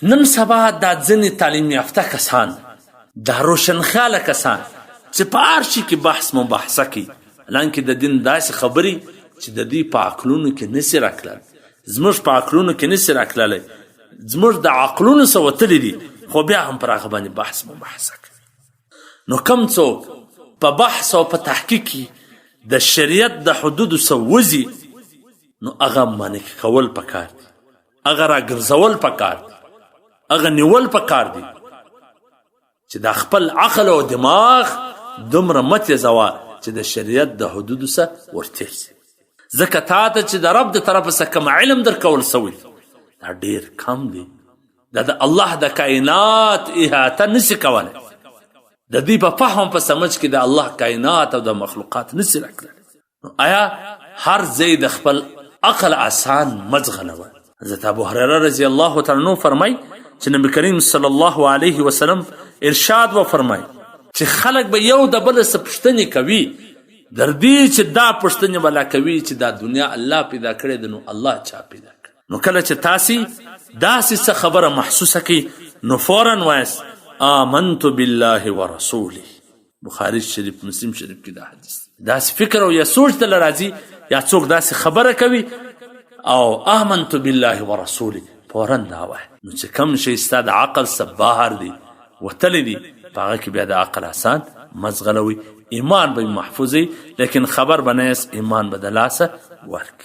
نن سبا دا ځینې تعلیم یافته کسان دا روشنخیاله کسان چې په هر شي کې بحث مباحثه کوي، حالانکې د دین داسې خبرې چې د دوی په عقلونو کې نسي راکلل، زموږ په عقلونو کې نسي راکللی، زموږ د عقلونو څه وتلي دي، خو بیا هم پر هغه باندې بحث مباحثه کوي. نو کم څوک په بحث او په تحقیق کې د شریعت د حدودو څه وځي، نو هغه منع کول پکار دي، هغه راګرځول پکار دي، هغه نیول پکار دي چې د خپل عقل او دماغ دومره مه تیزوه چې د شریعت د حدودو څه ورتېر شي. ځکه تا ته چې د رب د طرفه څه کوم علم درکول سوی دا ډېر کم دی، دا د الله د کائنات احاطه نسي کولی، د دوی په فهم په سمج کې د الله کائنات او د مخلوقات نسي راکړلی. نو آیا هر ځای د خپل عقل آسان مځغلوه. حضرت ابو هريره رضی الله تعالی عنه فرمای چې نبی کریم صلی الله علیه وسلم ارشاد و فرمای چې خلک به یو د بل څه پوښتنې کوي، در دې چې دا پوښتنې به لا کوي چې دا دنیا الله پیدا کړې ده، نو الله چا پیدا کړې. نو کله چې تاسې داسې څه خبره محسوسه کړئ نو فورا وایاست آمنت بالله ورسوله. بخاري شریف، مسلم شریف کې دا حدیث. داسې فکر او یا سوچ دله راځي یا څوک داسې خبره کوي او آمنت بالله ورسوله فورا دا وایه، نو چې کم شی ستا د عقل څه بهر دی وتلی دي په هغه کې بیا د عقل آسان مځغلوي، ایمان به محفوظ وي، لیکن خبر به نه یاست ایمان به د لاسه ورکړي.